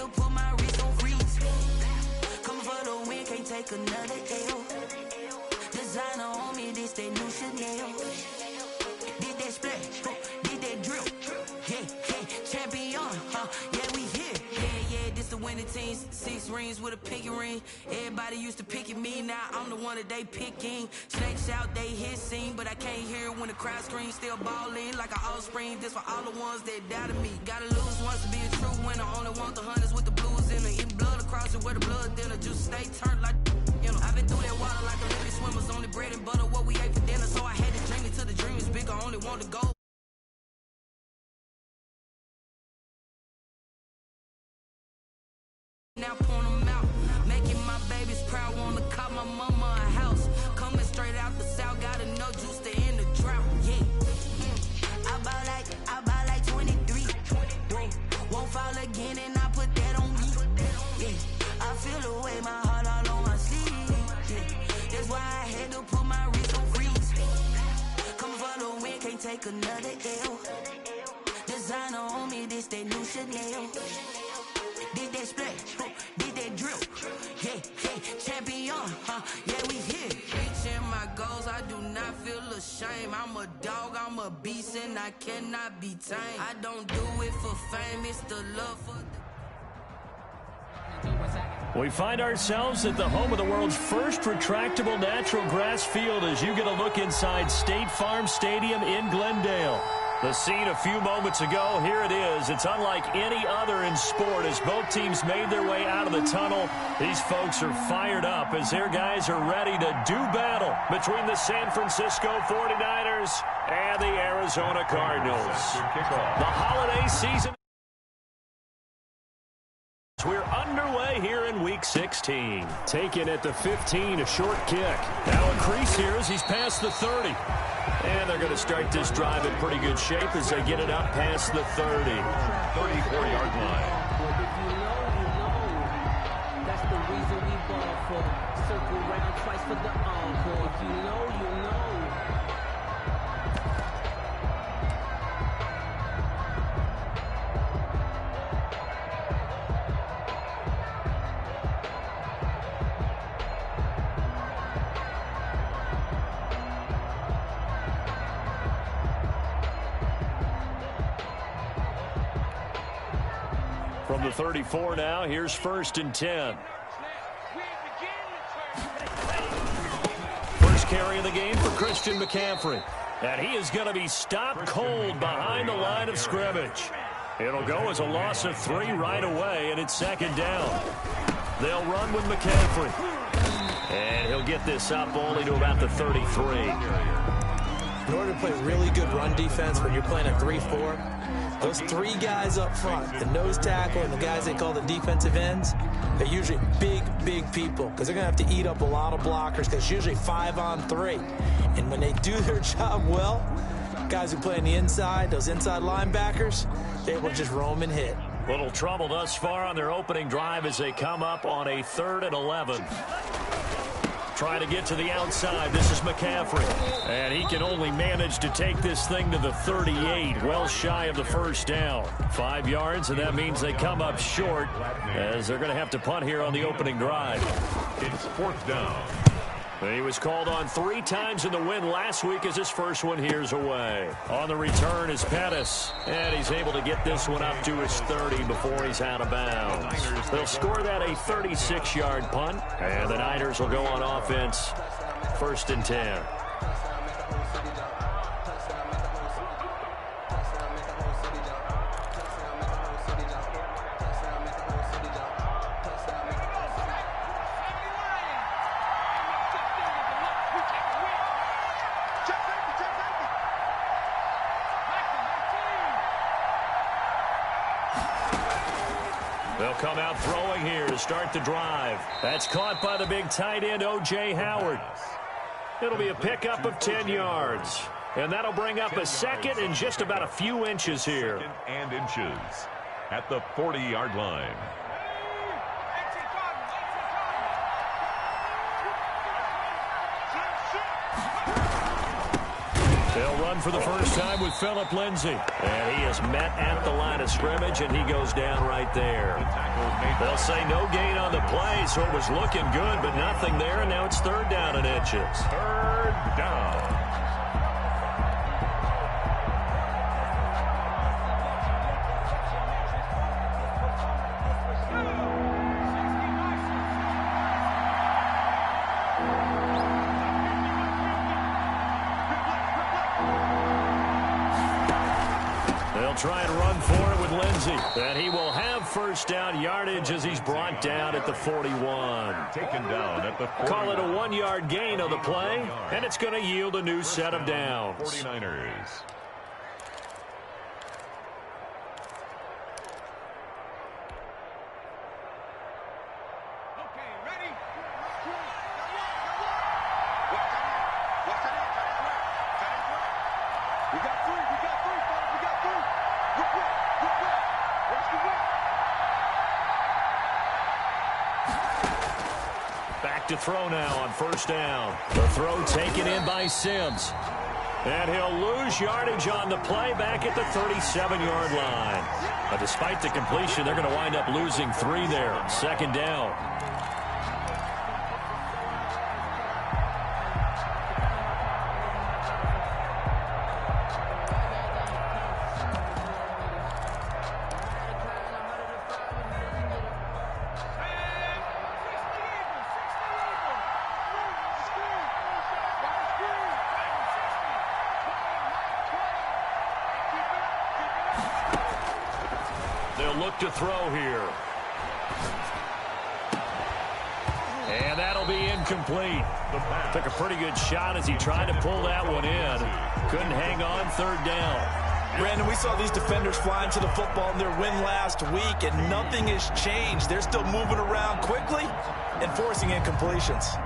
to put my wrist on freeze. Coming for the win, can't take another L. Designer on me, this that new Chanel. Did that splash, did that drill. Yeah, champion, yeah, we here. Yeah, this the winning team. 6 rings with a pinky ring. Everybody used to pick at me, now I'm the one that they picking. Snakes out, they hissing, but I can't hear it when the crowd screams. Still balling like an offspring. This for all the ones that doubted me. Gotta lose once to be a true winner. Only want the hunters with the blues in it. Eat blood across it where the blood dinner. Juice stay turned like, you know. I've been through that water like Olympic swimmers. Only bread and butter, what we ate for dinner. So I had to dream it till the dream is big. I only want to go. Now point them out, making my babies proud. Wanna call my mama a house. Coming straight out the south, gotta know juice to end the drought. Yeah, I buy like 23. Won't fall again, and I put that on me. Yeah, I feel the way, my heart all on my sleeve. Yeah, that's why I had to put my wrist on freeze. Coming for the win, can't take another L. Designer on me, this that new Chanel. Did that splash, did that drill. Yeah, champion, yeah, we here. Reaching my goals, I do not feel ashamed. I'm a dog, I'm a beast, and I cannot be tamed. I don't do it for fame, it's the love for the... We find ourselves at the home of the world's first retractable natural grass field as you get a look inside State Farm Stadium in Glendale. The scene a few moments ago, here it is. It's unlike any other in sport as both teams made their way out of the tunnel. These folks are fired up as their guys are ready to do battle between the San Francisco 49ers and the Arizona Cardinals. The holiday season. We're underway here in Week 16. Taken at the 15, a short kick. Now a crease here as he's past the 30. And they're going to start this drive in pretty good shape as they get it up past the 30. 34-yard line. If you know, that's the reason we ball for. Circle round twice for the encore. If you know, you know. From the 34 now, here's 1st and 10. First carry of the game for Christian McCaffrey. And he is going to be stopped cold behind the line of scrimmage. It'll go as a loss of 3 right away, and it's 2nd down. They'll run with McCaffrey. And he'll get this up only to about the 33. In order to play really good run defense when you're playing a 3-4, those 3 guys up front, the nose tackle and the guys they call the defensive ends, they're usually big people because they're going to have to eat up a lot of blockers because it's usually 5-on-3. And when they do their job well, guys who play on the inside, those inside linebackers, they will just roam and hit. Little trouble thus far on their opening drive as they come up on a 3rd and 11. Trying to get to the outside. This is McCaffrey. And he can only manage to take this thing to the 38, well shy of the 1st down. 5 yards, and that means they come up short as they're going to have to punt here on the opening drive. It's 4th down. He was called on 3 times in the win last week as his first one here's away. On the return is Pettis, and he's able to get this one up to his 30 before he's out of bounds. They'll score that a 36-yard punt, and the Niners will go on offense 1st and 10. They'll come out throwing here to start the drive. That's caught by the big tight end, O.J. Howard. It'll be a pickup of 10 yards. And that'll bring up a 2nd and just about a few inches here. 2nd and inches at the 40-yard line. They'll run for the first time with Phillip Lindsay. And he is met at the line of scrimmage, and he goes down right there. They'll say no gain on the play, so it was looking good, but nothing there, and now it's third down and inches. Third down. They'll try and run for it with Lindsey. And he will have first down yardage as he's brought down at the 41. Taken down at the 40. Call it a 1-yard gain on the play, and it's going to yield a new set of downs. 49ers. Back to throw now on first down. The throw taken in by Sims. And he'll lose yardage on the play back at the 37-yard line. But despite the completion, they're going to wind up losing 3 there. Second down. They'll look to throw here. And that'll be incomplete. Took a pretty good shot as he tried to pull that one in. Couldn't hang on third down. Brandon, we saw these defenders flying to the football in their win last week, and nothing has changed. They're still moving around quickly and forcing incompletions.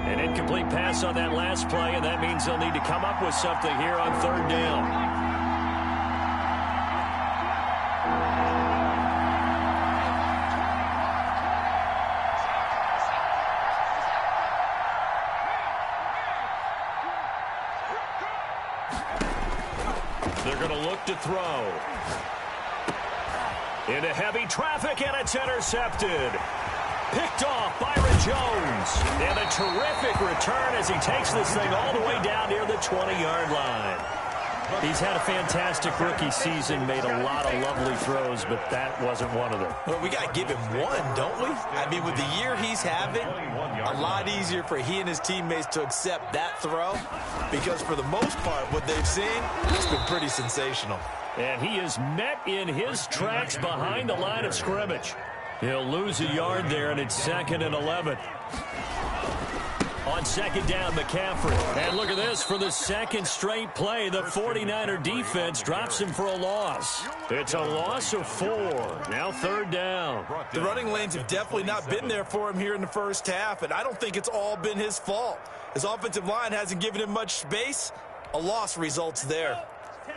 An incomplete pass on that last play, and that means they'll need to come up with something here on third down. They're going to look to throw. Into heavy traffic, and it's intercepted. Picked off Byron Jones. And a terrific return as he takes this thing all the way down near the 20-yard line. He's had a fantastic rookie season, made a lot of lovely throws, but that wasn't one of them. Well, we got to give him one, don't we? I mean, with the year he's having, a lot easier for he and his teammates to accept that throw, because for the most part, what they've seen, it's been pretty sensational. And he is met in his tracks behind the line of scrimmage. He'll lose a yard there, and it's 2nd and 11. On second down, McCaffrey. And look at this. For the second straight play, the 49er defense drops him for a loss. It's a loss of 4. Now third down. The running lanes have definitely not been there for him here in the first half, and I don't think it's all been his fault. His offensive line hasn't given him much space. A loss results there.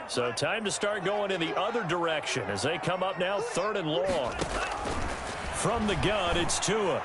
So time to start going in the other direction as they come up now 3rd and long. From the gun, it's Tua.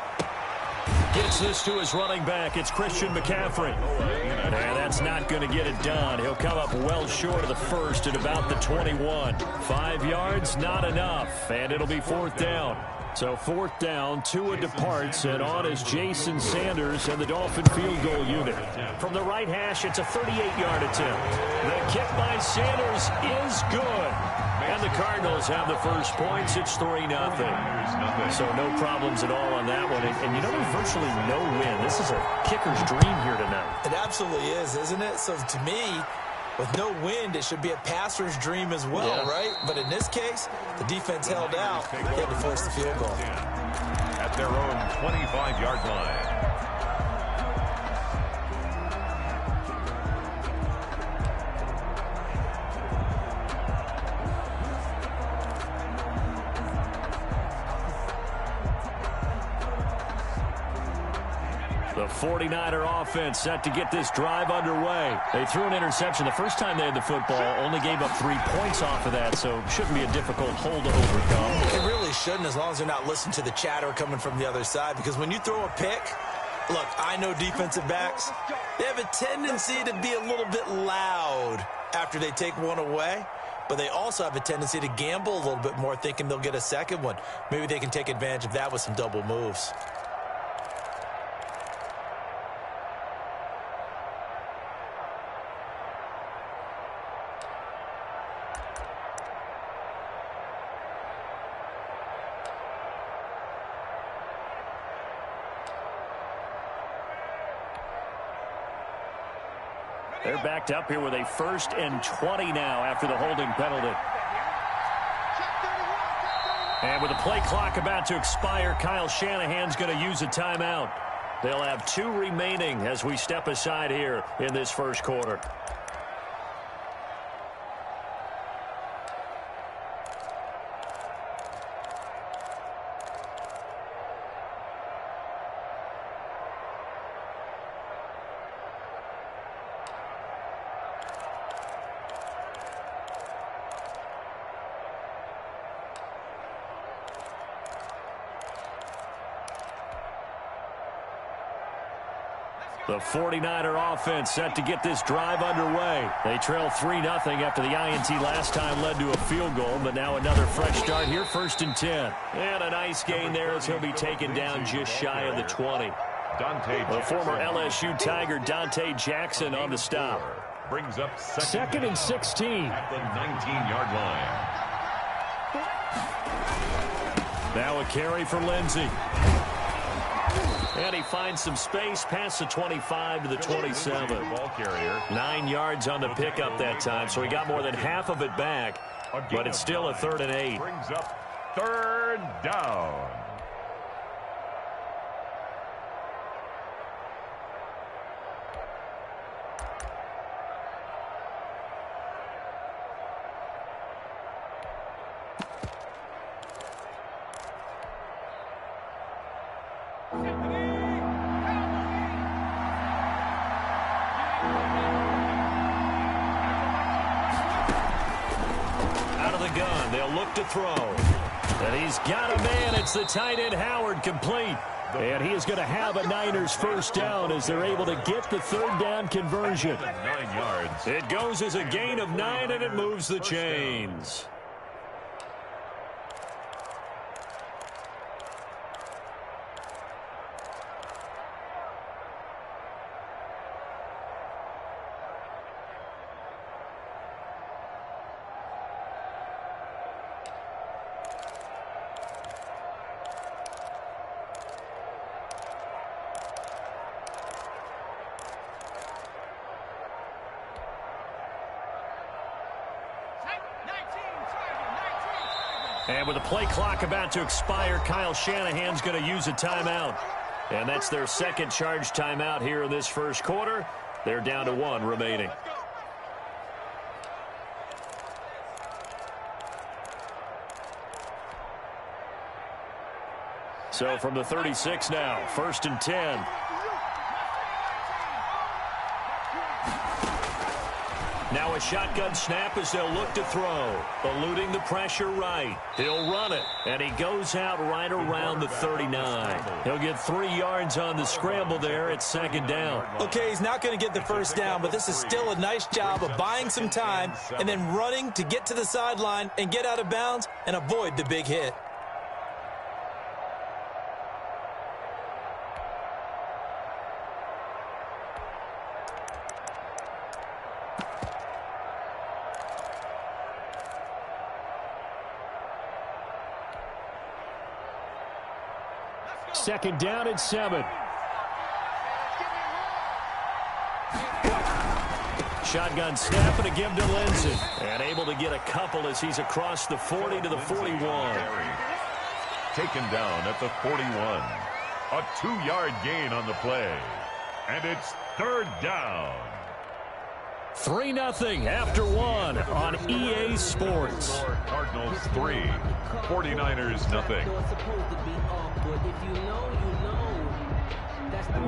Gets this to his running back. It's Christian McCaffrey. And that's not going to get it done. He'll come up well short of the first at about the 21. 5 yards, not enough. And it'll be 4th down. So 4th down, Tua departs, and on is Jason Sanders and the Dolphin field goal unit. From the right hash, it's a 38-yard attempt. The kick by Sanders is good. And the Cardinals have the first points. It's 3-0. So no problems at all on that one. And you know, there's virtually no win. This is a kicker's dream here tonight. It absolutely is, isn't it? So to me, with no wind, it should be a passer's dream as well, right? But in this case, the defense held out. They had to force the field goal. At their own 25-yard line. The 49er offense set to get this drive underway. They threw an interception the first time they had the football, only gave up 3 points off of that, so shouldn't be a difficult hole to overcome. It really shouldn't, as long as they're not listening to the chatter coming from the other side, because when you throw a pick, Look, I know defensive backs. They have a tendency to be a little bit loud after they take one away, but they also have a tendency to gamble a little bit more, thinking they'll get a second one. Maybe they can take advantage of that with some double moves. They're backed up here with a 1st and 20 now after the holding penalty. And with the play clock about to expire, Kyle Shanahan's going to use a timeout. They'll have 2 remaining as we step aside here in this first quarter. The 49er offense set to get this drive underway. They trail 3-0 after the INT last time led to a field goal, but now another fresh start here, 1st and 10. And a nice gain there as he'll be taken down just shy of the 20. The former LSU Tiger Dante Jackson on the stop. Brings up 2nd and 16. At the 19-yard line. Now a carry for Lindsey. And he finds some space past the 25 to the 27. Ball carrier. 9 yards on the pickup that time, so he got more than half of it back, but it's still a 3rd and 8. Brings up 3rd down. To throw. And he's got a man. It's the tight end Howard, complete. And he is going to have a Niners 1st down as they're able to get the 3rd down conversion. 9 yards. It goes as a gain of 9, and it moves the chains. And with the play clock about to expire, Kyle Shanahan's going to use a timeout. And that's their 2nd charge timeout here in this first quarter. They're down to 1 remaining. So from the 36 now, 1st and 10. Now a shotgun snap as they'll look to throw. Eluding the pressure right. He'll run it. And he goes out right around the 39. He'll get 3 yards on the scramble there at 2nd down. Okay, he's not going to get the 1st down, but this is still a nice job of buying some time and then running to get to the sideline and get out of bounds and avoid the big hit. Second down and 7. Shotgun snap and a give to Lindsey. And able to get a couple as he's across the 40 to the 41. Taken down at the 41. A 2-yard gain on the play. And it's 3rd down. 3-0 after 1 on EA Sports. Cardinals 3, 49ers nothing.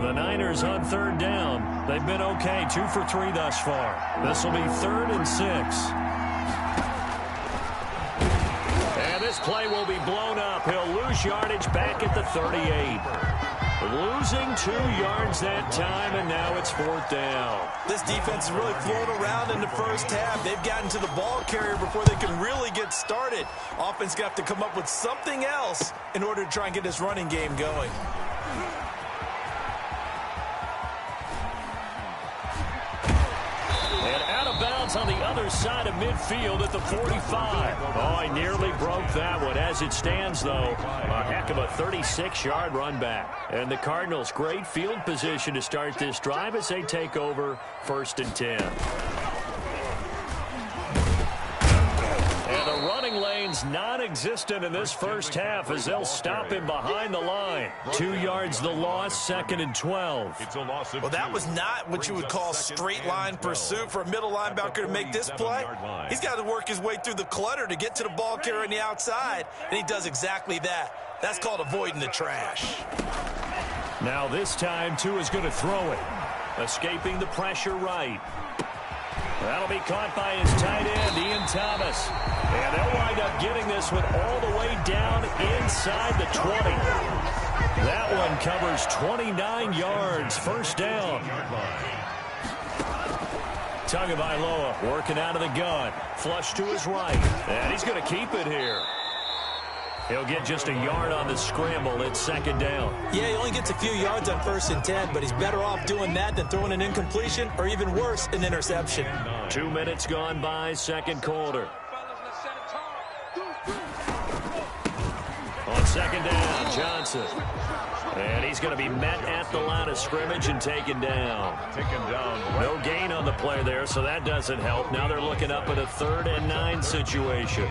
The Niners on 3rd down. They've been okay, 2 for 3 thus far. This will be 3rd and 6. And this play will be blown up. He'll lose yardage back at the 38. Losing 2 yards that time, and now it's 4th down. This defense is really flown around in the first half. They've gotten to the ball carrier before they can really get started. Offense got to come up with something else in order to try and get this running game going. And out of bounds on the other side of midfield at the 45. Oh, he nearly broke that one. As it stands, though, a heck of a 36-yard run back. And the Cardinals, great field position to start this drive as they take over 1st and 10. And the running lane's non-existent in this first half as they'll stop him behind the line. 2 yards the loss, 2nd and 12. It's a loss of Well, that was not what you would call straight line pursuit for a middle linebacker to make this play. He's got to work his way through the clutter to get to the ball carrier on the outside, and he does exactly that. That's called avoiding the trash. Now this time, Tua's going to throw it. Escaping the pressure right. That'll be caught by his tight end, Ian Thomas. And they'll wind up getting this one all the way down inside the 20. That one covers 29 yards, 1st down. Tagovailoa working out of the gun. Flush to his right. And he's going to keep it here. He'll get just a yard on the scramble. It's 2nd down. Yeah, he only gets a few yards on 1st and 10, but he's better off doing that than throwing an incompletion or even worse, an interception. 2 minutes gone by, 2nd quarter. On 2nd down, Johnson. And he's going to be met at the line of scrimmage and taken down. No gain on the play there, so that doesn't help. Now they're looking up at a 3rd and 9 situation.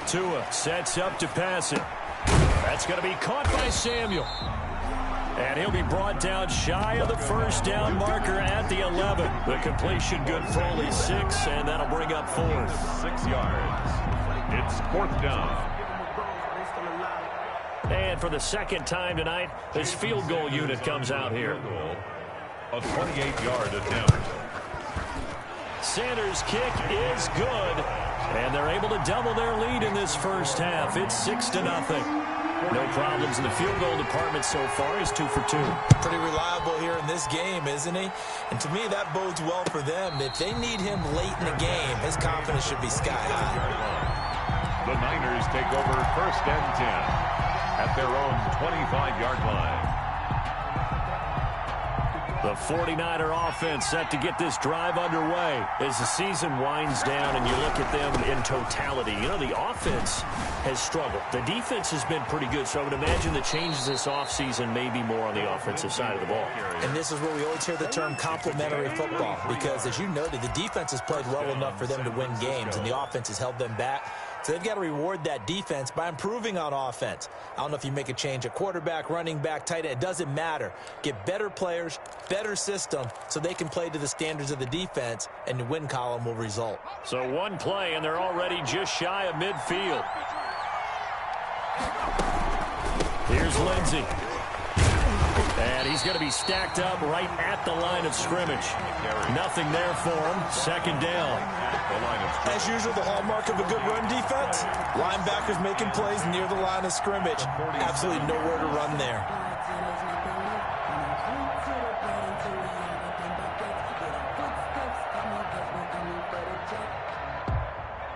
Tua sets up to pass it. That's going to be caught by Samuel. And he'll be brought down shy of the 1st down marker at the 11. The completion good for only 6, and that'll bring up 4th. 6 yards. It's 4th down. And for the 2nd time tonight, this field goal unit comes out here. A 28-yard attempt. Sanders' kick is good. And they're able to double their lead in this first half. It's 6-0. No problems in the field goal department so far. He's 2 for 2. Pretty reliable here in this game, isn't he? And to me, that bodes well for them. If they need him late in the game, his confidence should be sky high. The Niners take over 1st and 10 at their own 25-yard line. The 49er offense set to get this drive underway as the season winds down and you look at them in totality. You know, the offense has struggled. The defense has been pretty good, so I would imagine the changes this offseason may be more on the offensive side of the ball. And this is where we always hear the term complementary football because, as you noted, the defense has played well enough for them to win games, and the offense has held them back. So they've got to reward that defense by improving on offense. I don't know if you make a change at quarterback, running back, tight end. It doesn't matter. Get better players, better system, so they can play to the standards of the defense, and the win column will result. So one play, and they're already just shy of midfield. Here's Lindsey. And he's going to be stacked up right at the line of scrimmage. Nothing there for him. 2nd down. As usual, the hallmark of a good run defense, linebackers making plays near the line of scrimmage. Absolutely nowhere to run there.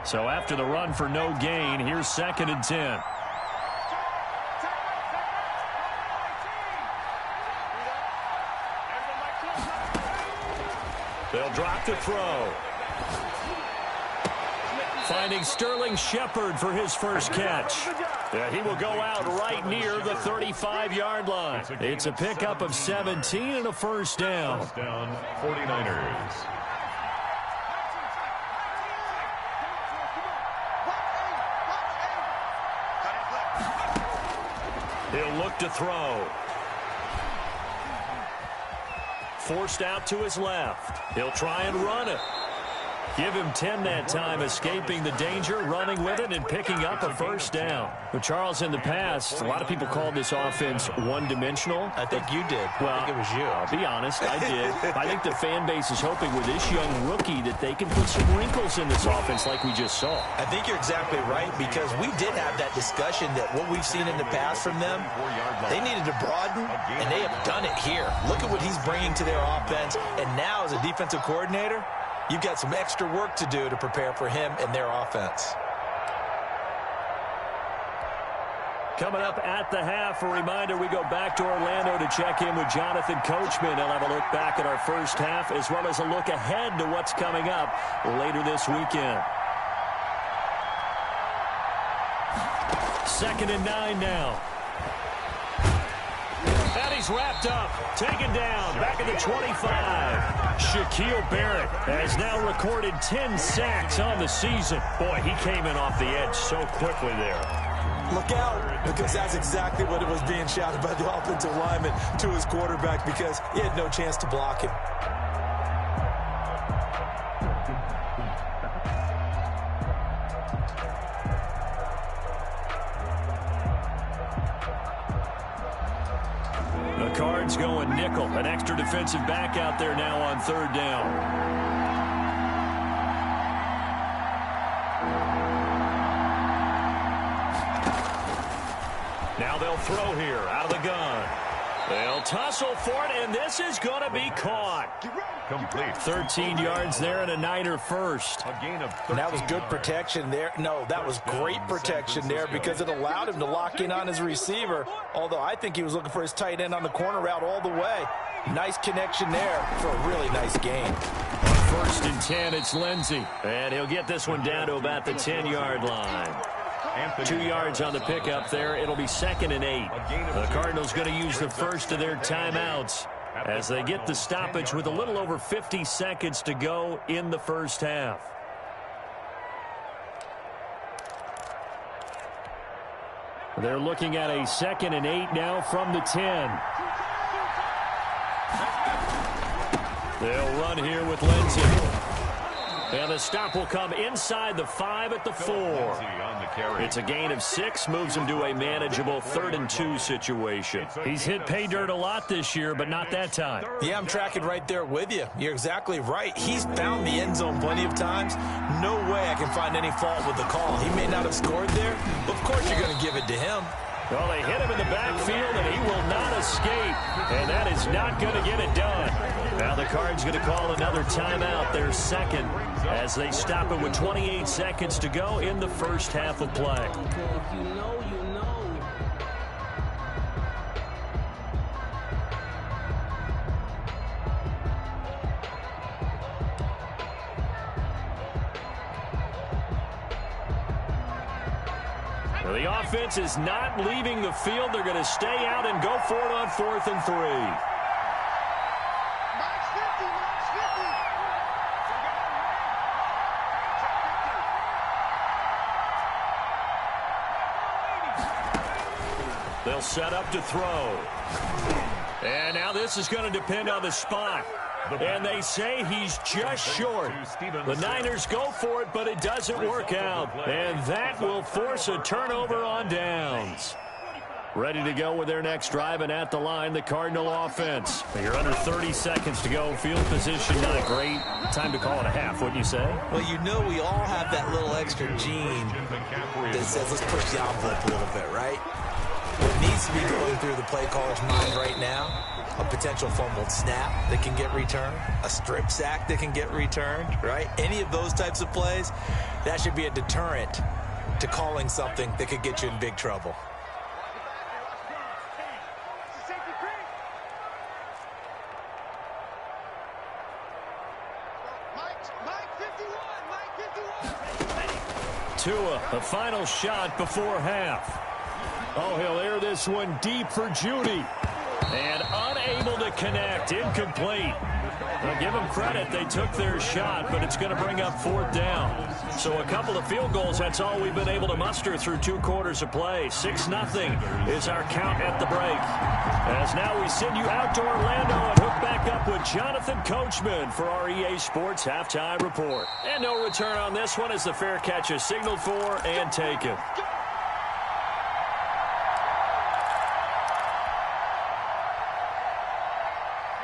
So after the run for no gain, here's 2nd and 10. They'll drop the throw. Finding Sterling Shepard for his first catch. Yeah, he will go out right near the 35-yard line. It's a pickup of 17 and a 1st down. 49ers. He'll look to throw. Forced out to his left. He'll try and run it. Give him 10 that time, escaping the danger, running with it, and picking up a first down. But Charles, in the past, a lot of people called this offense one-dimensional. I think you did. Well, I think it was you. I'll be honest, I did. I think the fan base is hoping with this young rookie that they can put some wrinkles in this offense like we just saw. I think you're exactly right, because we did have that discussion that what we've seen in the past from them, they needed to broaden, and they have done it here. Look at what he's bringing to their offense, and now as a defensive coordinator, you've got some extra work to do to prepare for him and their offense. Coming up at the half, a reminder, we go back to Orlando to check in with Jonathan Coachman. He'll have a look back at our first half as well as a look ahead to what's coming up later this weekend. 2nd and 9 now. And he's wrapped up, taken down, back at the 25. Shaquille Barrett has now recorded 10 sacks on the season. Boy, he came in off the edge so quickly there. Look out, because that's exactly what it was being shouted by the offensive lineman to his quarterback, because he had no chance to block him. The Cards going nickel. An extra defensive back out there now on 3rd down. Now they'll throw here out of the gun. They'll tussle for it, and this is going to be caught. Complete. 13 yards there and a Niner first. A gain of 13 And that was good yards. protection there. No, that was great protection there, because it allowed him to lock in on his receiver, although I think he was looking for his tight end on the corner route all the way. Nice connection there for a really nice gain. On 1st and 10, it's Lindsey. And he'll get this one down to about the 10-yard line. 2 yards on the pickup there. It'll be 2nd and 8. The Cardinals going to use the first of their timeouts as they get the stoppage with a little over 50 seconds to go in the first half. They're looking at a 2nd and 8 now from the 10. They'll run here with Lindsey. And the stop will come inside the 5 at the 4. It's a gain of 6, moves him to a manageable 3rd and 2 situation. He's hit pay dirt a lot this year, but not that time. Yeah, I'm tracking right there with you. You're exactly right. He's found the end zone plenty of times. No way I can find any fault with the call. He may not have scored there, but of course you're going to give it to him. Well, they hit him in the backfield, and he will not escape. And that is not going to get it done. Now the Cards going to call another timeout, their second, as they stop it with 28 seconds to go in the first half of play. The offense is not leaving the field. They're going to stay out and go for it on 4th and 3. They'll set up to throw. And now this is going to depend on the spot. And they say he's just short. The Niners go for it, but it doesn't work out. And that will force a turnover on downs. Ready to go with their next drive, and at the line, the Cardinal offense. You're under 30 seconds to go. Field position not great. Time to call it a half, wouldn't you say? Well, you know we all have that little extra gene that says let's push the envelope a little bit, right? What needs to be going through the play caller's mind right now, a potential fumbled snap that can get returned, a strip sack that can get returned, right? Any of those types of plays, that should be a deterrent to calling something that could get you in big trouble. Tua, the final shot before half. Oh, he'll air this one deep for Judy. And unable to to connect. Incomplete. Well, give them credit. They took their shot, but it's going to bring up 4th down. So a couple of field goals, that's all we've been able to muster through 2 quarters of play. 6-0 is our count at the break. As now we send you out to Orlando and hook back up with Jonathan Coachman for our EA Sports Halftime Report. And no return on this one as the fair catch is signaled for and taken.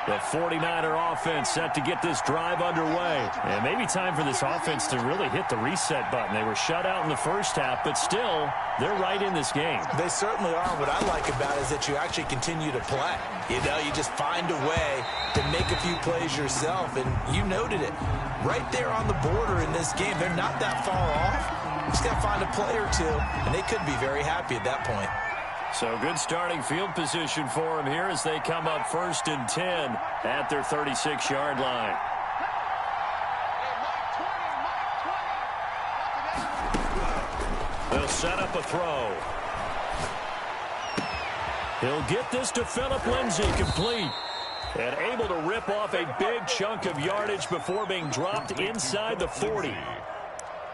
The 49er offense set to get this drive underway. And maybe time for this offense to really hit the reset button. They were shut out in the first half, but still, they're right in this game. They certainly are. What I like about it is that you actually continue to play. You know, you just find a way to make a few plays yourself, and you noted it. Right there on the border in this game, they're not that far off. Just got to find a play or two, and they could be very happy at that point. So good starting field position for them here as they come up 1st and 10 at their 36-yard line. They'll set up a throw. He'll get this to Phillip Lindsay, complete. And able to rip off a big chunk of yardage before being dropped inside the 40.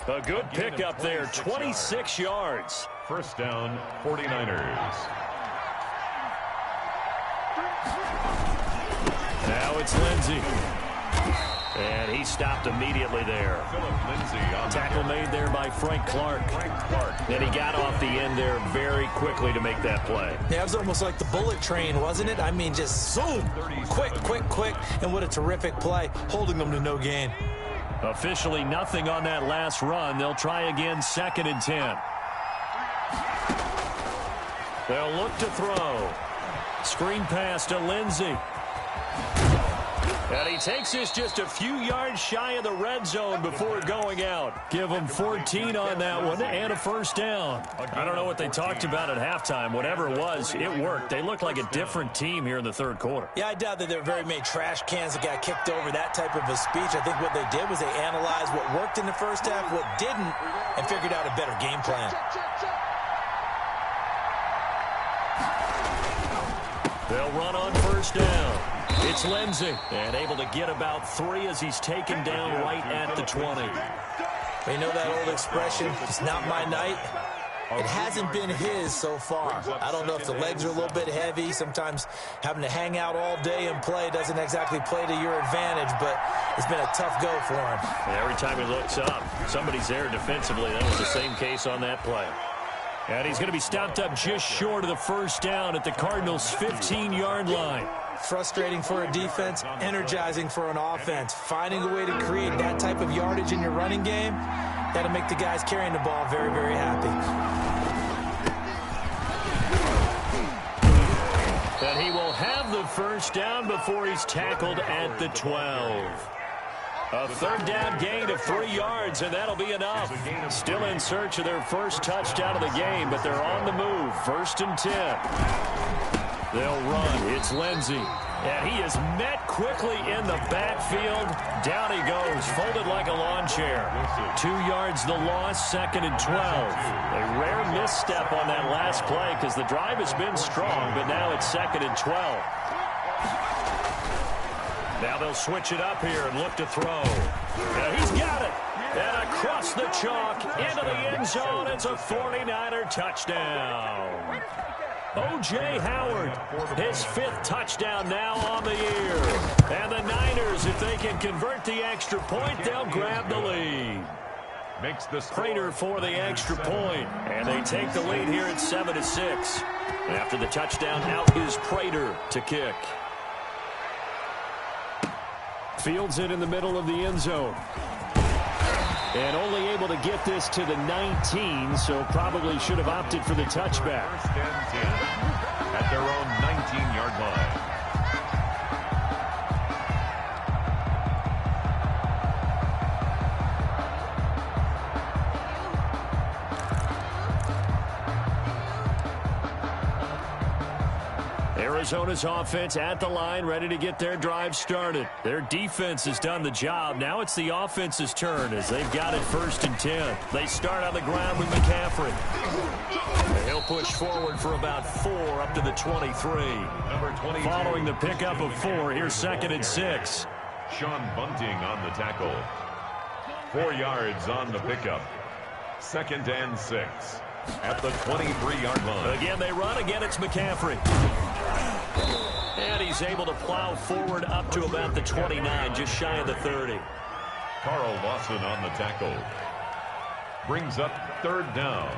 A good pickup there, 26 yards. 1st down, 49ers. Now it's Lindsay. And he stopped immediately there. Phillip Lindsay on Tackle made there by Frank Clark. And he got off the end there very quickly to make that play. Yeah, it was almost like the bullet train, wasn't it? I mean, just zoom, quick, and what a terrific play, holding them to no gain. Officially nothing on that last run. They'll try again 2nd and 10. They'll look to throw. Screen pass to Lindsay. And he takes this just a few yards shy of the red zone before going out. Give him 14 on that one and a 1st down. I don't know what they talked about at halftime. Whatever it was, it worked. They looked like a different team here in the 3rd quarter. Yeah, I doubt that there were very many trash cans that got kicked over, that type of a speech. I think what they did was they analyzed what worked in the first half, what didn't, and figured out a better game plan. They'll run on 1st down. It's Lindsay, and able to get about 3 as he's taken down right at the 20. You know that old expression, it's not my night? It hasn't been his so far. I don't know if the legs are a little bit heavy. Sometimes having to hang out all day and play doesn't exactly play to your advantage, but it's been a tough go for him. And every time he looks up, somebody's there defensively. That was the same case on that play. And he's going to be stopped up just short of the 1st down at the Cardinals' 15-yard line. Frustrating for a defense, energizing for an offense. Finding a way to create that type of yardage in your running game, that'll make the guys carrying the ball very, very happy. And he will have the 1st down before he's tackled at the 12. A 3rd down gain of 3 yards, and that'll be enough. Still in search of their 1st touchdown of the game, but they're on the move. 1st and 10. They'll run. It's Lindsay. And he is met quickly in the backfield. Down he goes, folded like a lawn chair. 2 yards the loss, 2nd and 12. A rare misstep on that last play because the drive has been strong, but now it's 2nd and 12. Now they'll switch it up here and look to throw. Now he's got it. And across the chalk, into the end zone, it's a 49er touchdown. O.J. Howard, his 5th touchdown now on the year. And the Niners, if they can convert the extra point, they'll grab the lead. Makes the Prater for the extra point, and they take the lead here at 7-6. After the touchdown, out is Prater to kick. Fields it in the middle of the end zone. And only able to get this to the 19, so probably should have opted for the touchback. 1st and 10 at their own 19-yard line. Arizona's offense at the line, ready to get their drive started. Their defense has done the job. Now it's the offense's turn as they've got it 1st and 10. They start on the ground with McCaffrey. He'll They'll push forward for about 4 up to the 23. Number 22. Following the pickup of 4, here's 2nd and 6. Sean Bunting on the tackle. 4 yards on the pickup. 2nd and 6 at the 23-yard line. Again, they run. Again, it's McCaffrey. And he's able to plow forward up to about the 29, just shy of the 30. Carl Lawson on the tackle. Brings up 3rd down.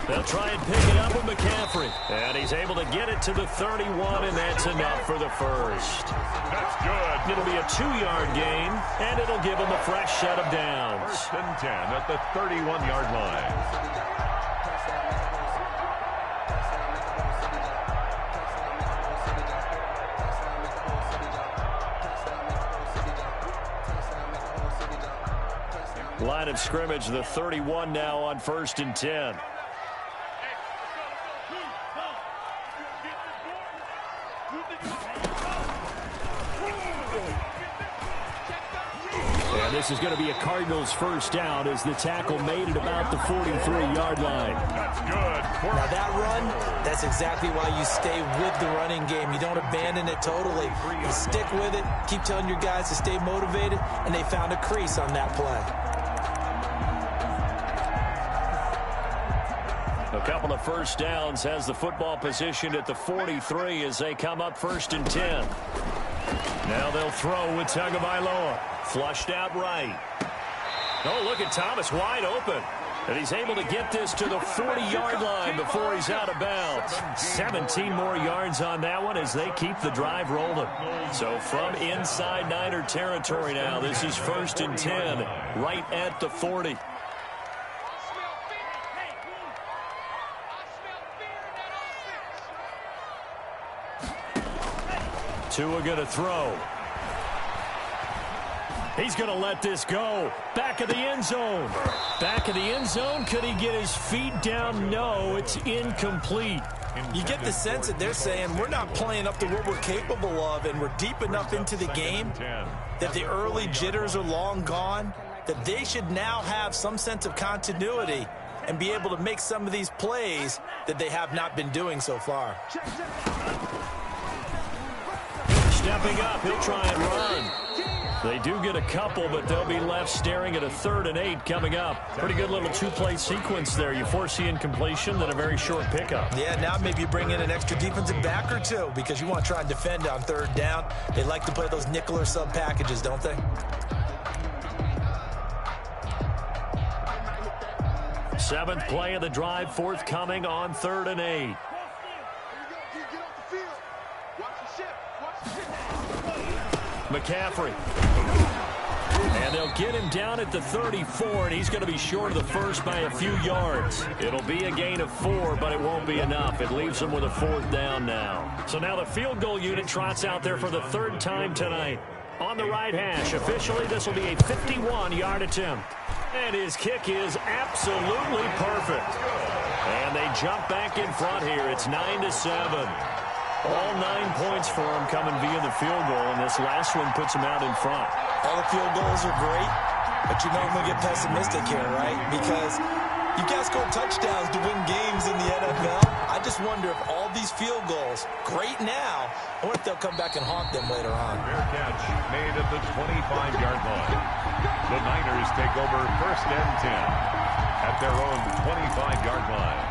They'll try and pick it up with McCaffrey. And he's able to get it to the 31, and that's enough for the first. That's good. It'll be a 2-yard gain, and it'll give him a fresh set of downs. 1st and 10 at the 31-yard line. Line of scrimmage, the 31 now on 1st and 10. And this is going to be a Cardinals first down as the tackle made it about the 43-yard line. That's good. Now that run, that's exactly why you stay with the running game. You don't abandon it totally. You stick with it, keep telling your guys to stay motivated, and they found a crease on that play. A couple of first downs, has the football positioned at the 43 as they come up 1st and 10. Now they'll throw with Tagovailoa. Flushed out right. Oh, look at Thomas wide open. And he's able to get this to the 40-yard line before he's out of bounds. 17 more yards on that one as they keep the drive rolling. So from inside Niner territory now, this is 1st and 10 right at the 40. Tua going to throw. He's going to let this go. Back of the end zone. Back of the end zone. Could he get his feet down? No, it's incomplete. You get the sense that they're saying we're not playing up to what we're capable of, and we're deep enough into the game that the early jitters are long gone, that they should now have some sense of continuity and be able to make some of these plays that they have not been doing so far. Stepping up, he'll try and run. They do get a couple, but they'll be left staring at a 3rd and 8 coming up. Pretty good little 2-play sequence there. You force the incompletion, then a very short pickup. Yeah, now maybe you bring in an extra defensive back or two because you want to try and defend on 3rd down. They like to play those nickel or sub packages, don't they? 7th play of the drive, forthcoming on 3rd and 8. McCaffrey. And they'll get him down at the 34, and he's going to be short of the first by a few yards. It'll be a gain of 4, but it won't be enough. It leaves them with a 4th down now. So now the field goal unit trots out there for the 3rd time tonight. On the right hash, officially this will be a 51-yard attempt. And his kick is absolutely perfect. And they jump back in front here. It's 9-7. All 9 points for him coming via the field goal, and this last one puts him out in front. All the field goals are great, but you know I'm going to get pessimistic here, right? Because you guys score touchdowns to win games in the NFL. I just wonder if all these field goals, great now, or if they'll come back and haunt them later on. Fair catch made at the 25-yard line. The Niners take over 1st and 10 at their own 25-yard line.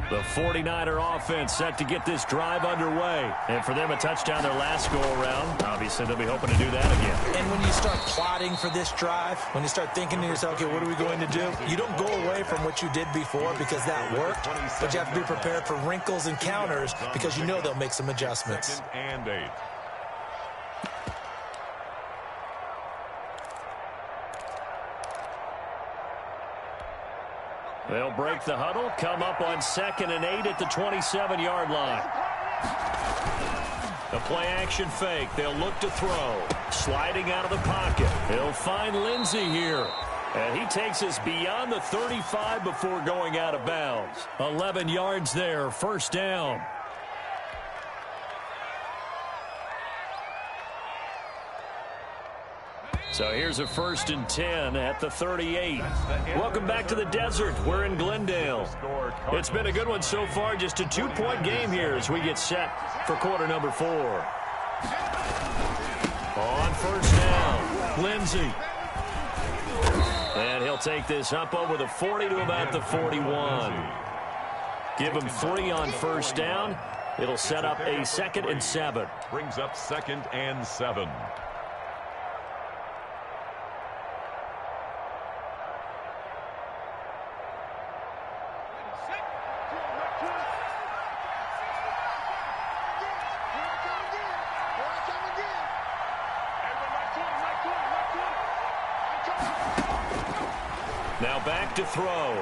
The 49er offense set to get this drive underway. And for them, a touchdown their last go-around. Obviously, they'll be hoping to do that again. And when you start plotting for this drive, when you start thinking to yourself, okay, what are we going to do? You don't go away from what you did before because that worked, but you have to be prepared for wrinkles and counters because you know they'll make some adjustments. 2nd and 8. They'll break the huddle, come up on 2nd and 8 at the 27-yard line. A play-action fake. They'll look to throw. Sliding out of the pocket. He'll find Lindsey here. And he takes us beyond the 35 before going out of bounds. 11 yards there, first down. So here's a 1st and 10 at the 38. Welcome back to the desert. We're in Glendale. It's been a good one so far. Just a 2-point game here as we get set for quarter number 4. On first down, Lindsey. And he'll take this up over the 40 to about the 41. Give him 3 on first down. It'll set up a 2nd and 7. Brings up 2nd and 7. Now back to throw.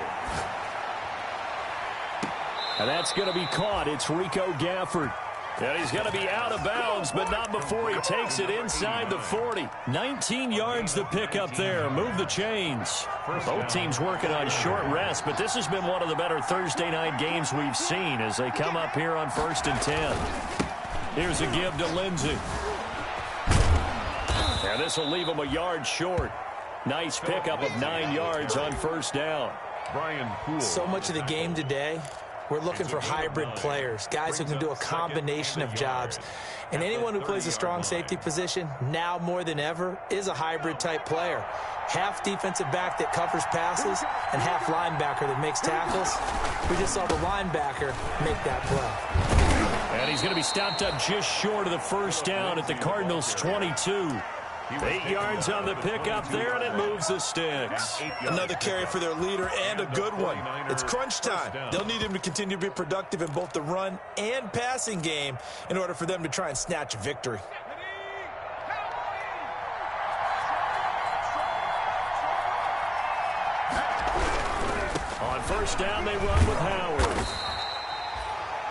And that's going to be caught. It's Rico Gafford. And he's going to be out of bounds, but not before he takes it inside the 40. 19 yards to pick up there. Move the chains. Both teams working on short rest, but this has been one of the better Thursday night games we've seen as they come up here on 1st and 10. Here's a give to Lindsey. And this will leave him a yard short. Nice pickup of 9 yards on first down. So much of the game today, we're looking for hybrid players, guys who can do a combination of jobs. And anyone who plays a strong safety position, now more than ever, is a hybrid type player. Half defensive back that covers passes and half linebacker that makes tackles. We just saw the linebacker make that play. And he's going to be stopped up just short of the first down at the Cardinals' 22. 8 yards on the pickup there, and it moves the sticks. Another carry for their leader, and a good one. It's crunch time. They'll need him to continue to be productive in both the run and passing game in order for them to try and snatch a victory. On first down, they run with Howard.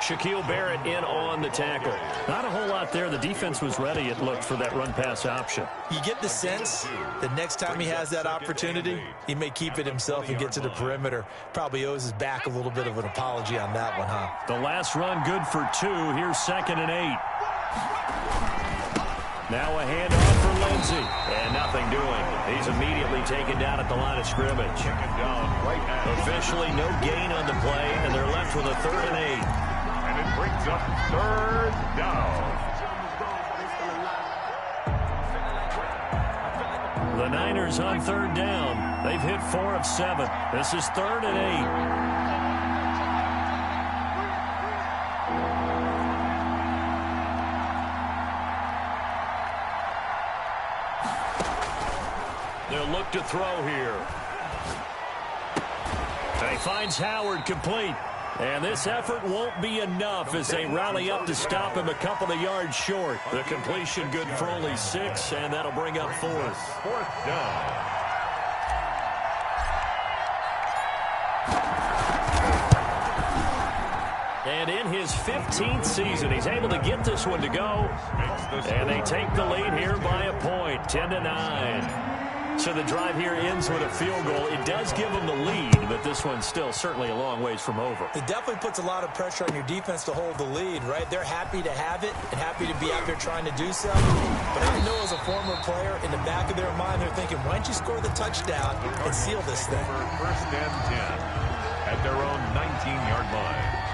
Shaquille Barrett in on the tackle. Not a whole lot there. The defense was ready, it looked, for that run-pass option. You get the sense that next time he has that opportunity, he may keep it himself and get to the perimeter. Probably owes his back a little bit of an apology on that one, huh? The last run good for 2. Here's 2nd and 8. Now a handoff for Lindsey. And nothing doing. He's immediately taken down at the line of scrimmage. Officially no gain on the play, and they're left with a 3rd and 8. And it brings up 3rd down. The Niners on 3rd down. They've hit 4 of 7. This is 3rd and 8. They'll look to throw here. And he finds Howard complete. And this effort won't be enough as they rally up to stop him a couple of yards short. The completion good for only 6, and that'll bring up 4th. 4th down. And in his 15th season, he's able to get this one to go. And they take the lead here by a point, 10-9. So the drive here ends with a field goal. It does give them the lead, but this one's still certainly a long ways from over. It definitely puts a lot of pressure on your defense to hold the lead, right? They're happy to have it and happy to be out there trying to do so. But I know as a former player, in the back of their mind, they're thinking, why don't you score the touchdown and seal this thing? 1st and 10 at their own 19-yard line.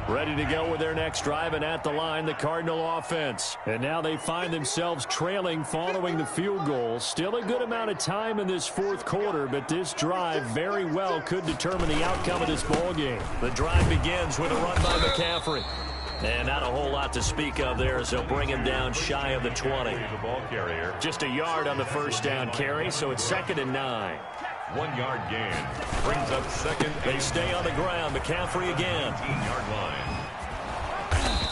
Ready to go with their next drive, and at the line, the Cardinal offense. And now they find themselves trailing following the field goal. Still a good amount of time in this 4th quarter, but this drive very well could determine the outcome of this ball game. The drive begins with a run by McCaffrey. And not a whole lot to speak of there as they'll bring him down shy of the 20. The ball carrier. Just a yard on the first down carry, so it's 2nd and 9. 1-yard gain. Brings up 2nd. They stay on the ground. McCaffrey again. 18-yard line.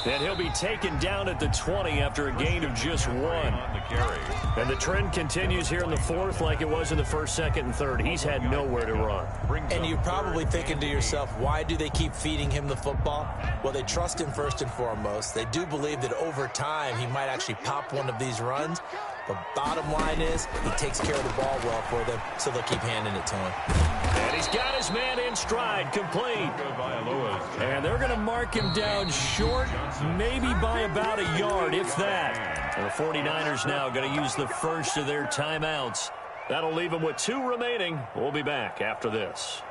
And he'll be taken down at the 20 after a gain of just 1. And the trend continues here in the fourth like it was in the first, second, and third. He's had nowhere to run. And you're probably thinking to yourself, why do they keep feeding him the football? Well, they trust him first and foremost. They do believe that over time he might actually pop one of these runs. But bottom line is he takes care of the ball well for them, so they'll keep handing it to him. And he's got his man in stride, complete. And they're going to mark him down short, maybe by about a yard, if that. And the 49ers now going to use the first of their timeouts. That'll leave them with 2 remaining. We'll be back after this.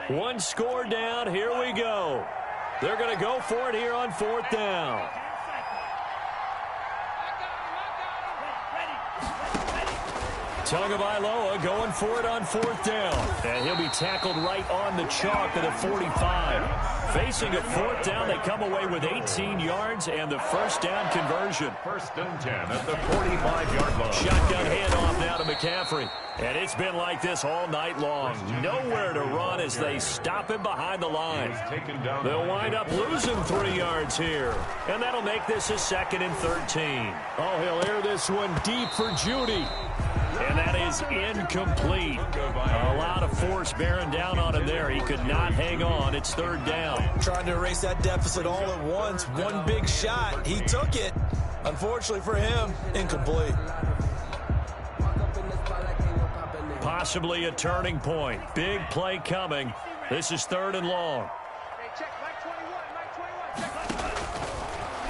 One score down. Here we go. They're going to go for it here on 4th down. Tagovailoa going for it on 4th down. And he'll be tackled right on the chalk at the 45. Facing a 4th down, they come away with 18 yards and the first down conversion. 1st and 10 at the 45-yard line. Shotgun handoff now to McCaffrey. And it's been like this all night long. Nowhere to run as they stop him behind the line. They'll wind up losing 3 yards here. And that'll make this a 2nd and 13. Oh, he'll air this one deep for Judy. And that is incomplete. A lot of force bearing down on him there. He could not hang on. It's 3rd down. Trying to erase that deficit all at once. One big shot. He took it. Unfortunately for him, incomplete. Possibly a turning point. Big play coming. This is 3rd and long.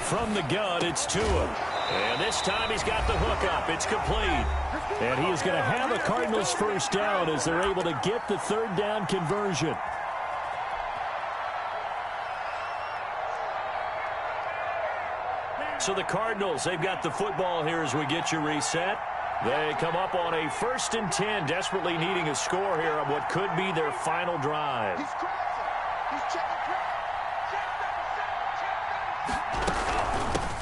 From the gun, it's Tua. And this time he's got the hook up. It's complete. And he is going to have a Cardinals first down as they're able to get the 3rd down conversion. So the Cardinals, they've got the football here as we get you reset. They come up on a 1st and 10, desperately needing a score here on what could be their final drive.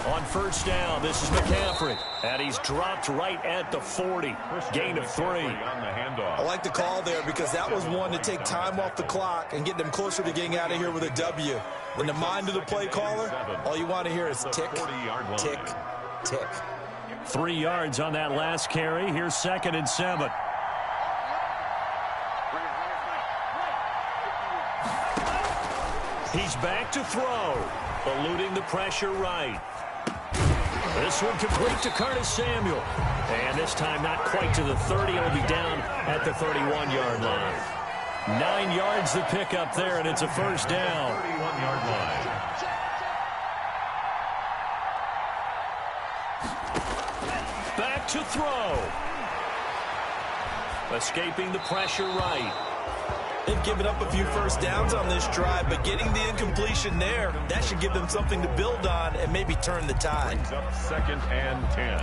On 1st down, this is McCaffrey. And he's dropped right at the 40. Gain of 3. I like the call there because that was one to take time off the clock and get them closer to getting out of here with a W. In the mind of the play caller, all you want to hear is tick, tick, tick. 3 yards on that last carry. Here's 2nd and 7. He's back to throw. Eluding the pressure right. This one complete to Curtis Samuel. And this time not quite to the 30. It'll be down at the 31-yard line. 9 yards to pick up there, and it's a first down. 31-yard line. Back to throw. Escaping the pressure right. They've given up a few first downs on this drive, but getting the incompletion there, that should give them something to build on and maybe turn the tide. Brings up 2nd and 10.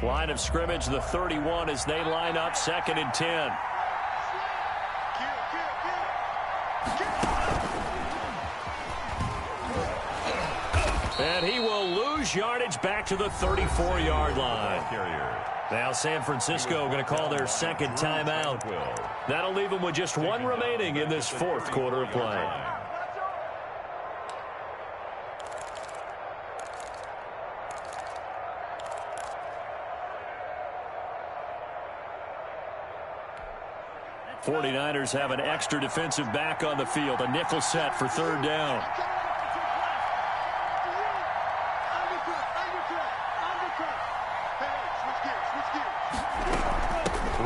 Line of scrimmage, the 31 as they line up 2nd and 10. And he will lose yardage back to the 34-yard line. Now San Francisco going to call their 2nd timeout. That'll leave them with just 1 remaining in this 4th quarter of play. '49ers have an extra defensive back on the field. A nickel set for 3rd down.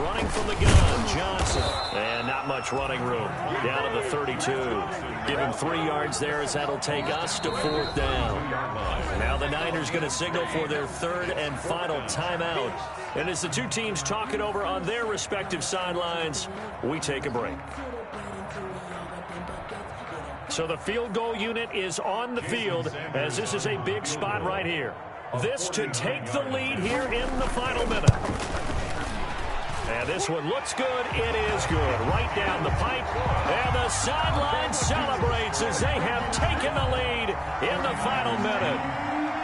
Running from the gun, Johnson. And not much running room. Down to the 32. Give him 3 yards there as that'll take us to 4th down. Now the Niners going to signal for their 3rd and final timeout. And as the two teams talk it over on their respective sidelines, we take a break. So the field goal unit is on the field as this is a big spot right here. This to take the lead here in the final minute. And this one looks good. It is good. Right down the pipe. And the sideline celebrates as they have taken the lead in the final minute.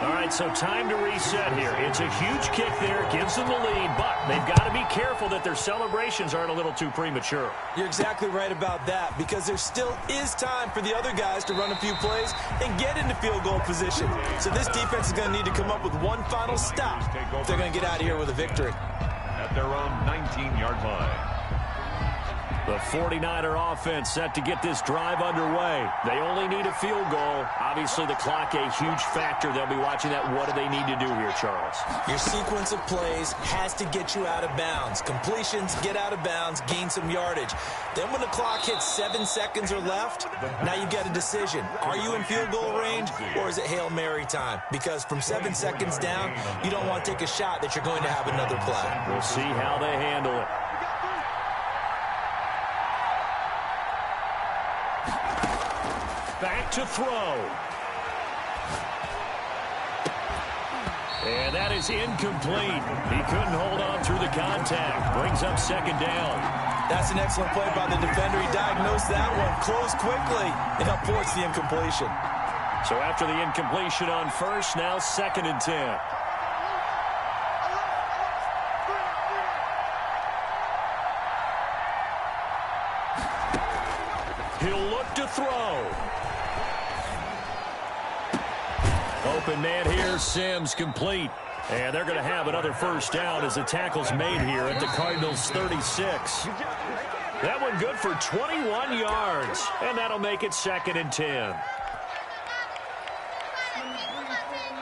All right, so time to reset here. It's a huge kick there. Gives them the lead, but they've got to be careful that their celebrations aren't a little too premature. You're exactly right about that, because there still is time for the other guys to run a few plays and get into field goal position. So this defense is going to need to come up with one final stop if they're going to get out of here with a victory. At their own 19-yard line. The 49er offense set to get this drive underway. They only need a field goal. Obviously, the clock a huge factor. They'll be watching that. What do they need to do here, Charles? Your sequence of plays has to get you out of bounds. Completions, get out of bounds, gain some yardage. Then when the clock hits 7 seconds or left, now you've got a decision. Are you in field goal range, or is it Hail Mary time? Because from 7 seconds down, you don't want to take a shot that you're going to have another play. We'll see how they handle it. Back to throw. And that is incomplete. He couldn't hold on through the contact. Brings up second down. That's an excellent play by the defender. He diagnosed that one, closed quickly, and helped force the incompletion. So after the incompletion on first, now 2nd and 10. He'll look to throw. Open man here, Sims complete. And they're going to have another first down as the tackle's made here at the Cardinals' 36. That one good for 21 yards. And that'll make it 2nd and 10.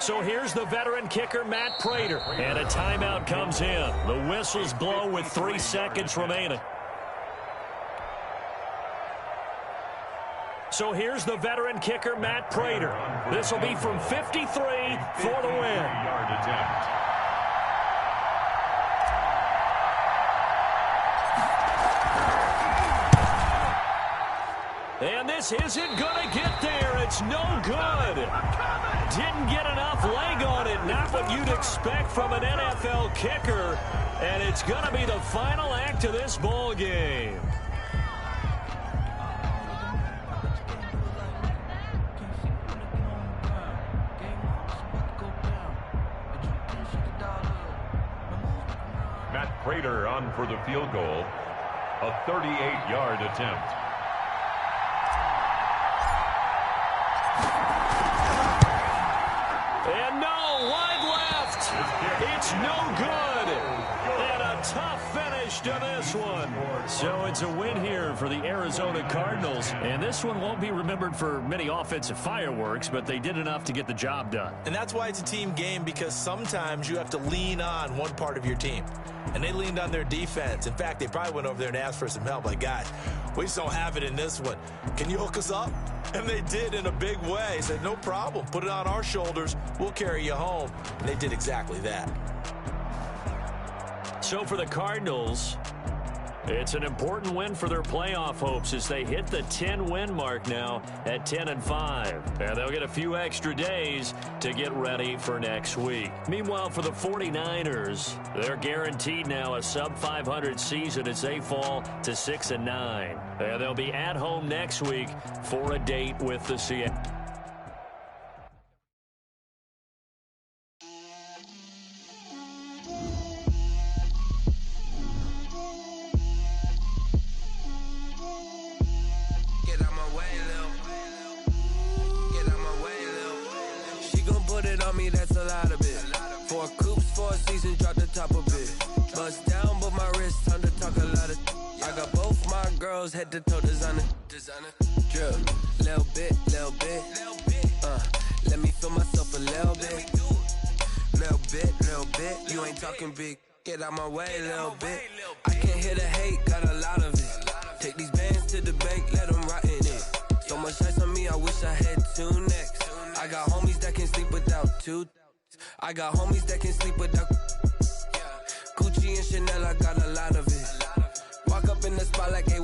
So here's the veteran kicker, Matt Prater. And a timeout comes in. The whistles blow with 3 seconds remaining. So here's the veteran kicker, Matt Prater. This will be from 53 for the win. Yard attempt. And this isn't going to get there. It's no good. Didn't get enough leg on it. Not what you'd expect from an NFL kicker. And it's going to be the final act of this ball game. Prater on for the field goal, a 38-yard attempt. And no, wide left. It's no good. And a tough finish to this one. So it's a win here for the Arizona Cardinals. And this one won't be remembered for many offensive fireworks, but they did enough to get the job done. And that's why it's a team game, because sometimes you have to lean on one part of your team. And they leaned on their defense. In fact, they probably went over there and asked for some help. Like, guys, we just don't have it in this one. Can you hook us up? And they did in a big way. They said, no problem. Put it on our shoulders. We'll carry you home. And they did exactly that. So for the Cardinals, it's an important win for their playoff hopes as they hit the 10-win mark now at 10-5. And they'll get a few extra days to get ready for next week. Meanwhile, for the 49ers, they're guaranteed now a sub-500 season as they fall to 6-9. And they'll be at home next week for a date with the Seattle. That's a lot of it. 4 coops, 4 seasons, drop the top of it. Bust down, but my wrist, time to talk a lot of. I got both my girls head to toe designer. Drip, little bit. Let me feel myself a little bit. You ain't talking big. Get out my way a little bit. I can't hear the hate, got a lot of it. Take these bands to the bank, let them rot in it. So much ice on me, I wish I had 2 necks. I got homies that can sleep without 2. I got homies that can sleep without Gucci and Chanel, I got a lot of it. Walk up in the spot like, hey,